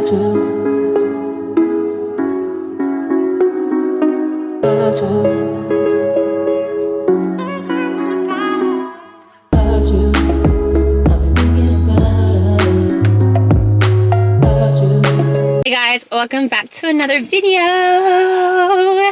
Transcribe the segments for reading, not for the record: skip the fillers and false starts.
Guys, welcome back to another video.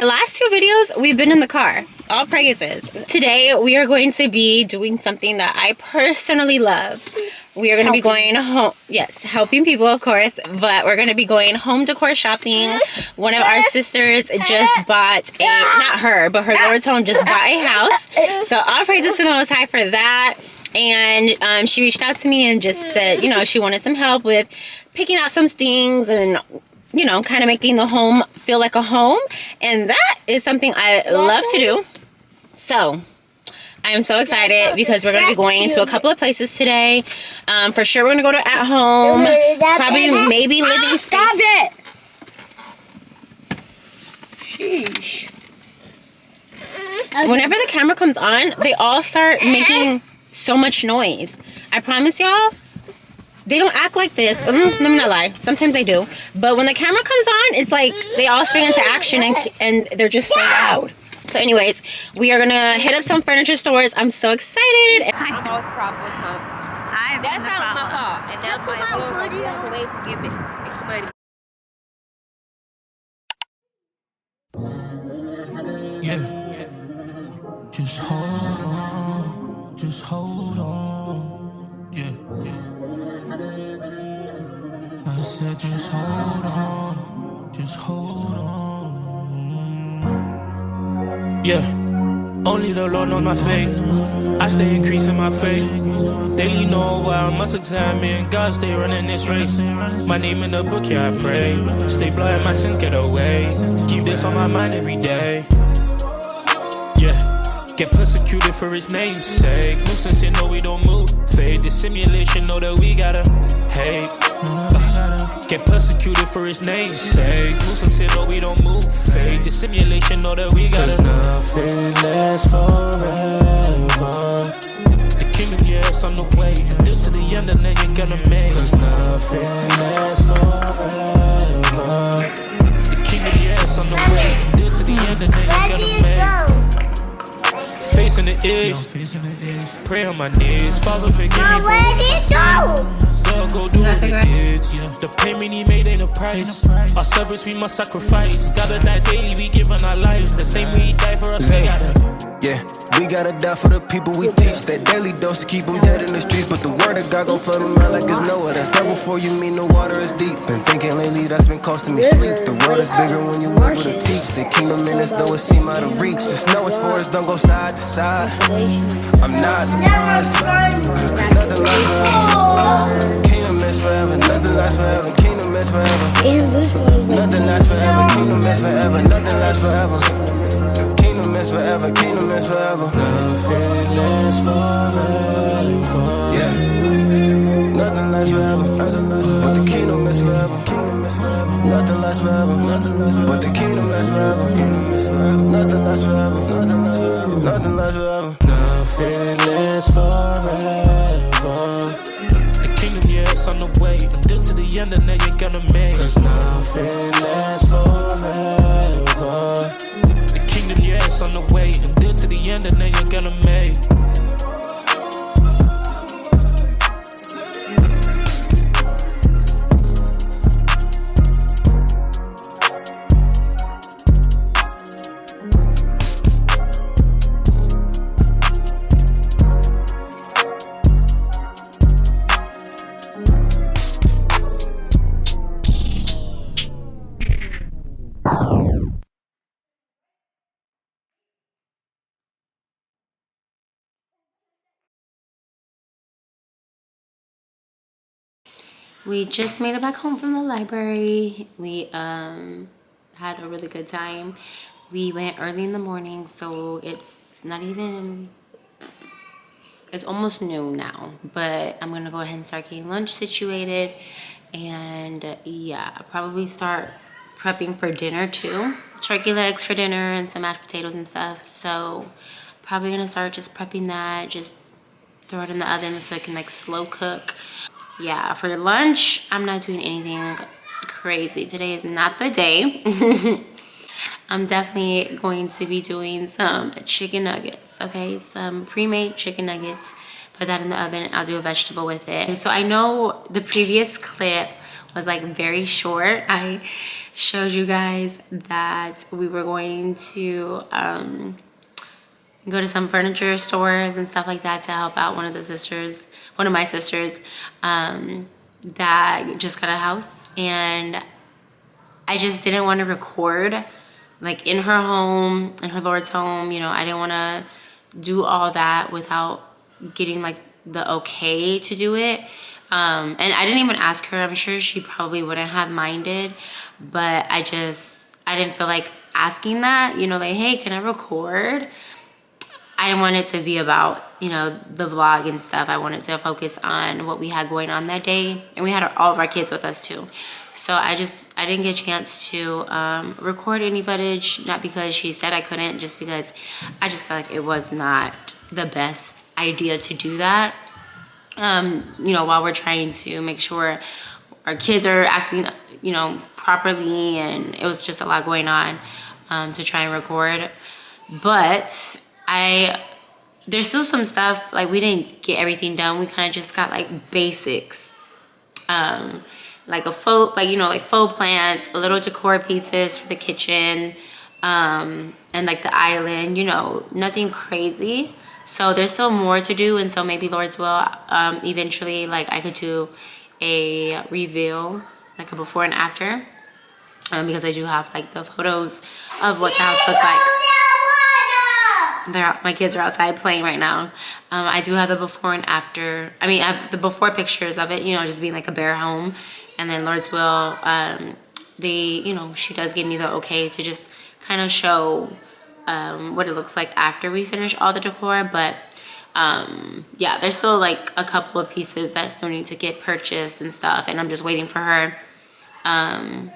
The last two videos we've been in the car, all praises. Today we are going to be doing something that I personally love. We are going to be going home, yes, helping people of course, but we're going to be going home decor shopping. One of our sisters just bought a, not her, but her Lord's home just bought a house. So all praises to the Most High for that. And she reached out to me and just said, you know, she wanted some help with picking out some things and, you know, kind of making the home feel like a home. And that is something I love to do. So I am so excited because we're going to be going to a couple of places today. For sure, we're going to go to At Home, probably maybe Living Space. Stop it! Sheesh. Whenever the camera comes on, they all start making so much noise. I promise y'all, they don't act like this. Let me not lie. Sometimes they do. But when the camera comes on, it's like they all spring into action and they're just so loud. So anyways, we are going to hit up some furniture stores. I'm so excited. That's my fault. And now my little have to wait to give it extra money. Yeah. Just hold on. Just hold on. Yeah. I said just hold on. Just hold on. Yeah. Only the Lord knows my fate. I stay increasing my faith. Daily know why I must examine. God stay running this race. My name in the book, yeah, I pray. Stay blind, my sins get away. Keep this on my mind every day. Yeah. Get persecuted for his name's sake. Muslims, you know we don't move. Fade the simulation, know that we gotta hate. Get persecuted for his name's sake. Muslims, you know we don't move. Fade the simulation, know that we gotta. Cause nothing lasts forever. The kingdom, yeah, it's on the way. And this to the end, and then you're gonna make. Cause nothing lasts forever. The kingdom, yeah, it's on the way. And this to the end, and then you're gonna make. Facing the edge, pray on my knees. Father, forgive me for what I said. Go do what it did. The payment he made ain't a price. Our service we must sacrifice. Gotta die daily, we giving our lives. The same way he died for us, they gotta. Yeah, we gotta die for the people we teach. That daily dose to keep them dead in the streets. But the word of God gon' flood them out like it's Noah. That's double before you mean the water is deep. Been thinking lately that's been costing me sleep. The world is bigger when you able to teach. The kingdom in us though it seem out of reach. Just know it's for us, don't go side to side. I'm not surprised. Nothing lasts forever. Kingdom is forever. Nothing lasts forever. Kingdom is forever. Nothing lasts forever. Kingdom is forever. Nothing lasts forever. Kingdom is forever, kingdom is forever. Nothing lasts forever. Yeah. Nothing lasts forever. But the kingdom is forever. Nothing lasts forever. But the kingdom lasts forever. Nothing lasts forever. Nothing lasts forever. Nothing lasts forever. The kingdom, yeah, it's on the way. Until to the end, and then you're gonna make. Cause nothing lasts forever. Yeah, it's on the way, until to the end, and then you're gonna make. We just made it back home from the library. We had a really good time. We went early in the morning, so it's not even, it's almost noon now. But I'm gonna go ahead and start getting lunch situated. And yeah, I'll probably start prepping for dinner too. Turkey legs for dinner and some mashed potatoes and stuff. So probably gonna start just prepping that, just throw it in the oven so it can like slow cook. Yeah, for lunch, I'm not doing anything crazy. Today is not the day. I'm definitely going to be doing some chicken nuggets, okay? Some pre-made chicken nuggets. Put that in the oven. I'll do a vegetable with it. So I know the previous clip was like very short. I showed you guys that we were going to go to some furniture stores and stuff like that to help out one of my sisters that just got a house, and I just didn't want to record like in her home, in her Lord's home. You know, I didn't want to do all that without getting like the okay to do it. And I didn't even ask her. I'm sure she probably wouldn't have minded, but I didn't feel like asking that, you know, like, hey, can I record? I didn't want it to be about, you know, the vlog and stuff. I wanted to focus on what we had going on that day. And we had all of our kids with us too. So I didn't get a chance to record any footage, not because she said I couldn't, just because I just felt like it was not the best idea to do that. You know, while we're trying to make sure our kids are acting, you know, properly, and it was just a lot going on to try and record. But there's still some stuff, like we didn't get everything done. We kind of just got like basics, like a faux, like, you know, like faux plants, a little decor pieces for the kitchen, and like the island, you know, nothing crazy. So there's still more to do, and so maybe Lord's will, eventually, like I could do a reveal, like a before and after, because I do have like the photos of what the house looked like. My kids are outside playing right now. I do have the before and after. I mean, I have the before pictures of it, you know, just being like a bare home. And then Lord's will, you know, she does give me the okay to just kind of show what it looks like after we finish all the decor. But yeah, there's still like a couple of pieces that still need to get purchased and stuff. And I'm just waiting for her to,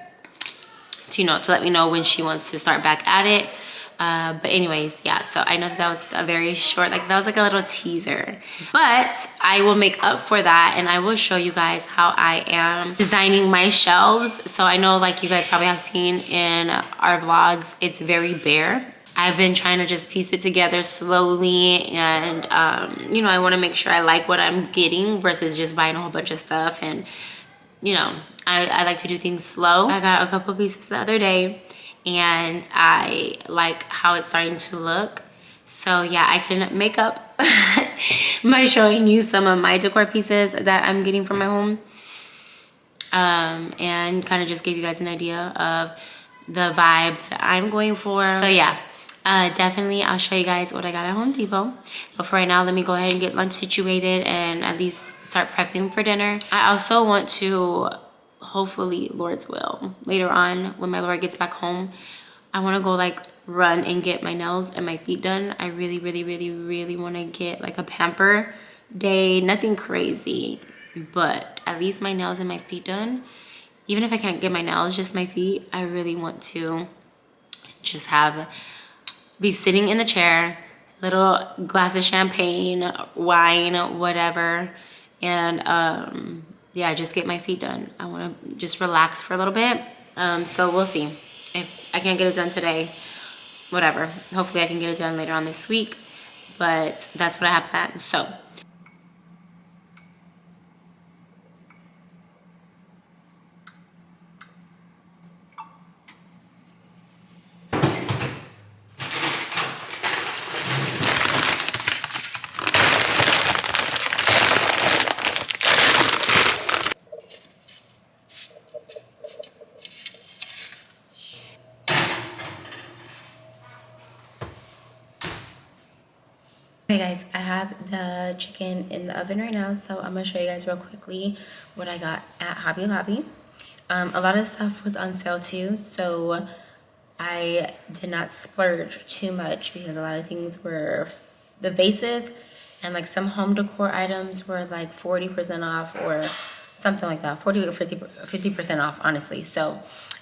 you know, to let me know when she wants to start back at it. But anyways, yeah, so I know that was a very short, like that was like a little teaser, but I will make up for that, and I will show you guys how I am designing my shelves. So I know, like you guys probably have seen in our vlogs, it's very bare. I've been trying to just piece it together slowly, and you know, I want to make sure I like what I'm getting versus just buying a whole bunch of stuff. And you know, I like to do things slow. I got a couple pieces the other day, and I like how it's starting to look. So yeah, I can make up by showing you some of my decor pieces that I'm getting from my home, and kind of just give you guys an idea of the vibe that I'm going for. So yeah, definitely I'll show you guys what I got at Home Depot. But for right now, let me go ahead and get lunch situated and at least start prepping for dinner. I also want to, hopefully, Lord's will, later on when my Lord gets back home, I want to go like run and get my nails and my feet done. I really, really, really, really want to get like a pamper day. Nothing crazy, but at least my nails and my feet done. Even if I can't get my nails, just my feet, I really want to just be sitting in the chair, little glass of champagne, wine, whatever, and yeah, just get my feet done. I want to just relax for a little bit. So we'll see. If I can't get it done today, whatever. Hopefully I can get it done later on this week. But that's what I have planned. So okay guys, I have the chicken in the oven right now, so I'm gonna show you guys real quickly what I got at Hobby Lobby. A lot of stuff was on sale too, so I did not splurge too much because a lot of things were, the vases and like some home decor items were like 40% off or something like that, 40 or 50% off, honestly. So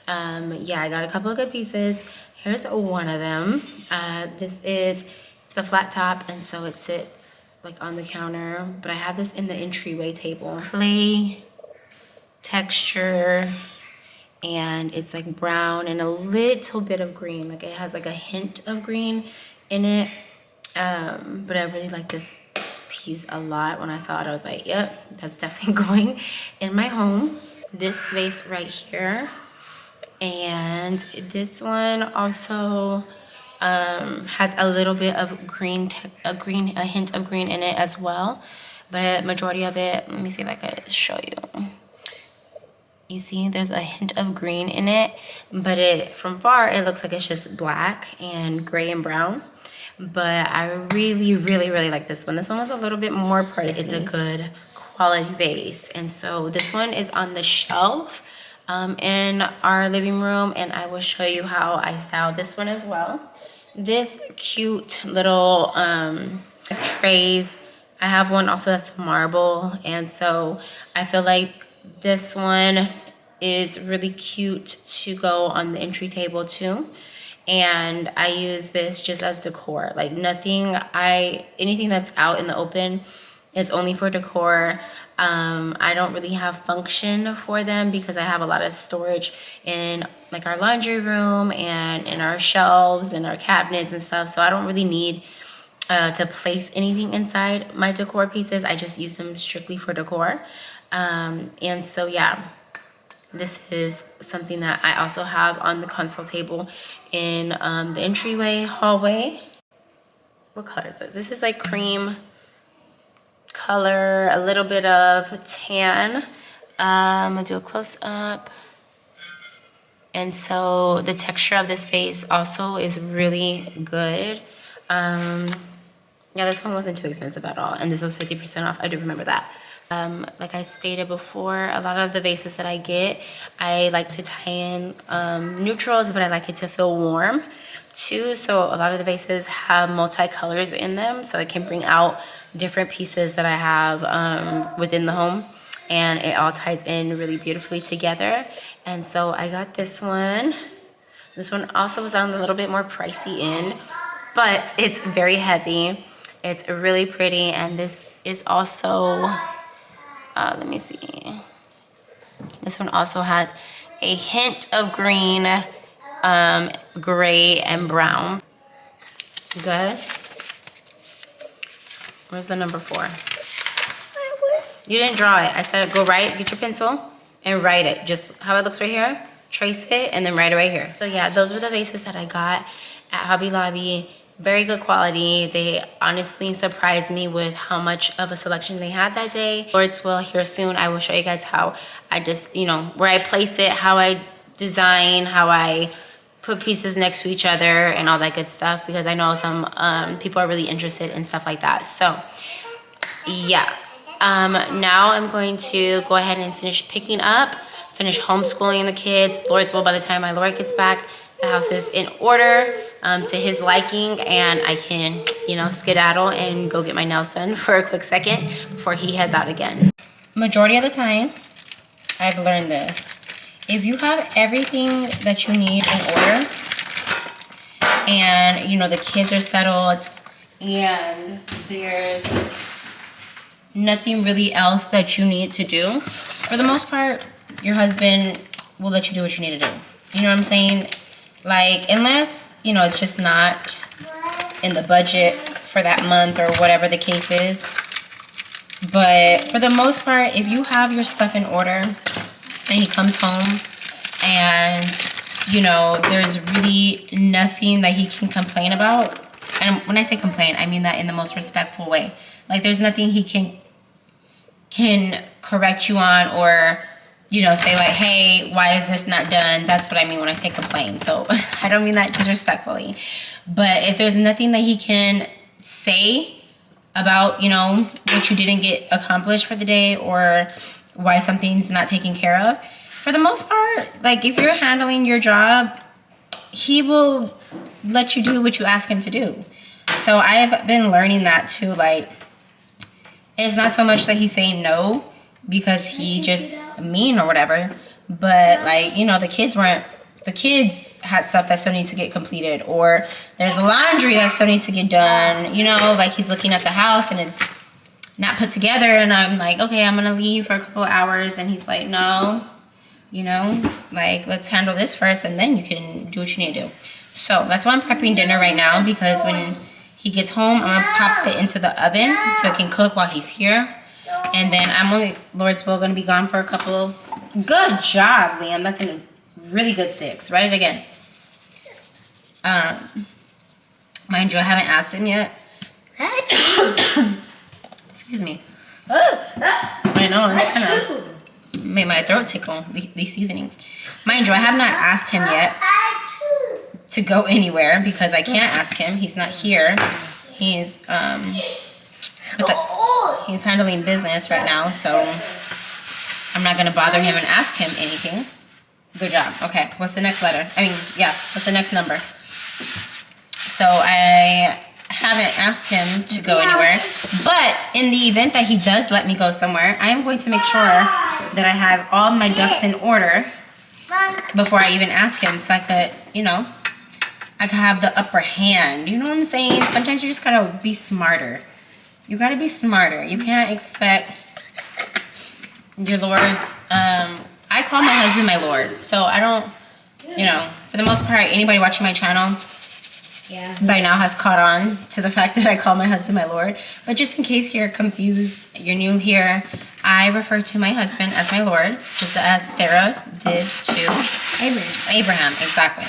yeah, I got a couple of good pieces. Here's one of them. It's a flat top, and so it sits like on the counter, but I have this in the entryway table. Clay texture, and it's like brown and a little bit of green. Like it has like a hint of green in it. But I really like this piece a lot. When I saw it, I was like, yep, that's definitely going in my home. This vase right here, and this one also has a little bit of green, a hint of green in it as well. But majority of it, let me see if I could show you. You see, there's a hint of green in it, but from far, it looks like it's just black and gray and brown. But I really, really, really like this one. This one was a little bit more pricey. It's a good quality vase. And so this one is on the shelf in our living room, and I will show you how I styled this one as well. This cute little trays, I have one also that's marble, and so I feel like this one is really cute to go on the entry table too. And I use this just as decor. Like anything that's out in the open is only for decor. I don't really have function for them because I have a lot of storage in like our laundry room and in our shelves and our cabinets and stuff. So I don't really need to place anything inside my decor pieces. I just use them strictly for decor. And so yeah, this is something that I also have on the console table in the entryway hallway. What color is this? This is like cream color, a little bit of tan. I'm gonna do a close up. And so the texture of this vase also is really good. Yeah, this one wasn't too expensive at all, and this was 50% off. I do remember that. Like I stated before, a lot of the vases that I get, I like to tie in neutrals, but I like it to feel warm too. So a lot of the vases have multicolors in them, so it can bring out different pieces that I have within the home, and it all ties in really beautifully together. And so I got this one. This one also was on a little bit more pricey end, but it's very heavy. It's really pretty, and this is also, let me see. This one also has a hint of green, gray, and brown. Good. Where's the number 4? You didn't draw it. I said go write, get your pencil, and write it. Just how it looks right here. Trace it, and then write it right here. So yeah, those were the vases that I got at Hobby Lobby. Very good quality. They honestly surprised me with how much of a selection they had that day. Lord's will, here soon, I will show you guys how I just, where I place it, how I design, how I put pieces next to each other and all that good stuff, because I know some people are really interested in stuff like that. So yeah, now I'm going to go ahead and finish finish homeschooling the kids. Lord's will, by the time my Lord gets back, the house is in order to his liking, and I can, skedaddle and go get my nails done for a quick second before he heads out again. Majority of the time, I've learned this. If you have everything that you need in order, and, the kids are settled, and there's nothing really else that you need to do, for the most part, your husband will let you do what you need to do. You know what I'm saying? Like, unless, it's just not in the budget for that month or whatever the case is. But for the most part, if you have your stuff in order and he comes home and, there's really nothing that he can complain about. And when I say complain, I mean that in the most respectful way. Like, there's nothing he can correct you on, or say like, hey, why is this not done? That's what I mean when I say complain. So I don't mean that disrespectfully. But if there's nothing that he can say about, what you didn't get accomplished for the day, or why something's not taken care of, for the most part, like, if you're handling your job, he will let you do what you ask him to do. So I've been learning that too. Like, it's not so much that he's saying no because he just mean or whatever, but like, the kids had stuff that still needs to get completed, or there's laundry that still needs to get done, like he's looking at the house and it's not put together, and I'm like, okay, I'm gonna leave for a couple of hours, and he's like, no, you know? Like, let's handle this first and then you can do what you need to do. So that's why I'm prepping dinner right now, because when he gets home, I'm gonna pop it into the oven so it can cook while he's here. And then I'm only, Lord's will, gonna be gone for a couple. Good job, Liam. That's a really good 6. Write it again. Mind you, I haven't asked him yet. Excuse me. I know, it's kind of made my throat tickle, these seasonings. Mind you, I have not asked him yet to go anywhere because I can't ask him. He's not here. He's he's handling business right now, so I'm not gonna bother him and ask him anything. Good job. Okay, what's the next letter? I mean, yeah, what's the next number? So I haven't asked him to go anywhere, but in the event that he does let me go somewhere, I am going to make sure that I have all my ducks in order before I even ask him, so I could, you know, I could have the upper hand. You know what I'm saying? Sometimes you just gotta be smarter. You gotta be smarter. You can't expect your Lord's, I call my husband my Lord, so I don't, you know, for the most part, anybody watching my channel by now has caught on to the fact that I call my husband my Lord. But just in case you're confused, you're new here, I refer to my husband as my Lord, just as Sarah did to Abraham, exactly.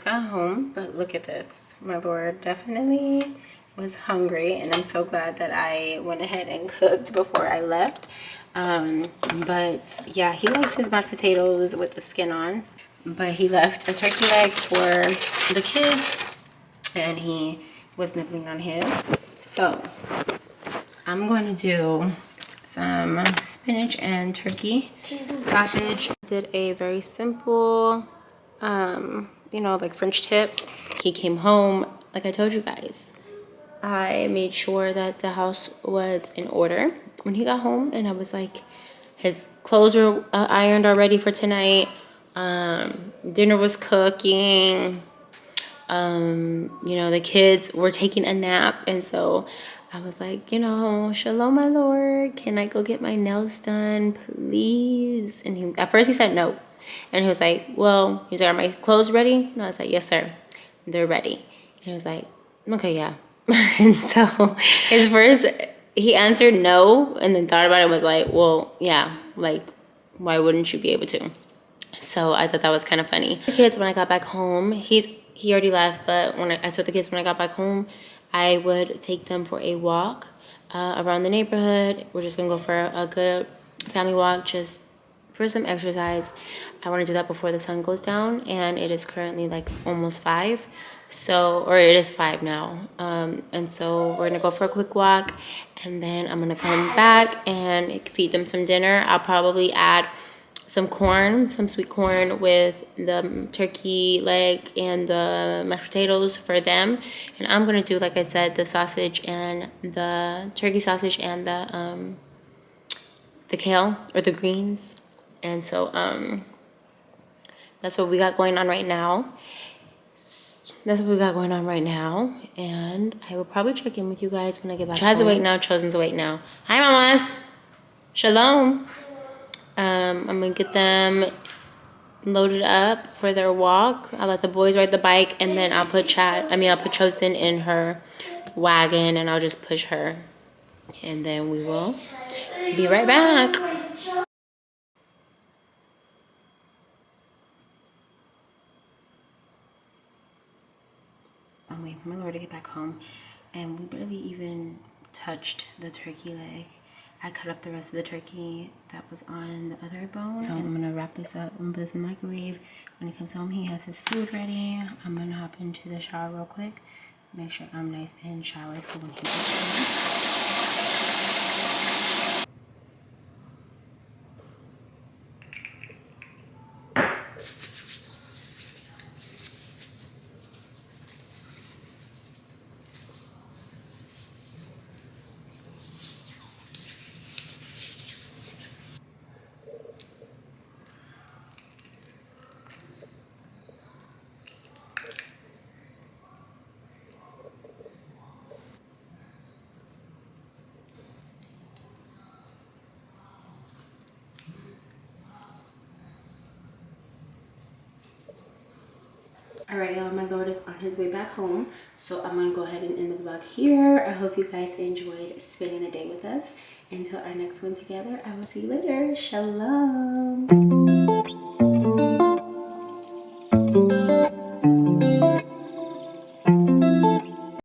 Got home, but look at this. My Lord definitely was hungry, and I'm so glad that I went ahead and cooked before I left. But yeah, he likes his mashed potatoes with the skin on, but he left a turkey leg for the kids and he was nibbling on his. So I'm going to do some spinach and turkey sausage. Did a very simple you know, like French tip. He came home, like I told you guys, I made sure that the house was in order when he got home, and I was like, his clothes were ironed already for tonight, dinner was cooking, you know, the kids were taking a nap, and so I was like, you know, shalom my Lord, can I go get my nails done please? And he, at first he said no. And he was like, well, he's like, are my clothes ready? And I was like, yes, sir. They're ready. And he was like, okay, yeah. And so his first, he answered no, and then thought about it and was like, well, yeah, like, why wouldn't you be able to? So I thought that was kind of funny. The kids, when I got back home, he already left, but when I told the kids when I got back home, I would take them for a walk around the neighborhood. We're just gonna go for a good family walk, just for some exercise. I want to do that before the sun goes down, and it is currently like almost 5, so, or it is 5 now, and so we're gonna go for a quick walk, and then I'm gonna come back and feed them some dinner. I'll probably add some corn, some sweet corn with the turkey leg and the mashed potatoes for them, and I'm gonna do, like I said, the sausage and the turkey sausage and the kale or the greens. And so that's what we got going on right now. that's what we got going on right now. And I will probably check in with you guys when I get back. Chad's awake now, Chosen's awake now. Hi, mamas. Shalom. I'm gonna get them loaded up for their walk. I'll let the boys ride the bike, and then I'll put Chosen in her wagon, and I'll just push her. And then we will be right back. I'm waiting for my Lord to get back home, and we barely even touched the turkey leg. I cut up the rest of the turkey that was on the other bone. So I'm gonna wrap this up and put this in the microwave. When he comes home, he has his food ready. I'm gonna hop into the shower real quick, make sure I'm nice and showered for when he gets home. All right, y'all, my Lord is on his way back home, so I'm gonna go ahead and end the vlog here. I hope you guys enjoyed spending the day with us. Until our next one together, I will see you later. Shalom.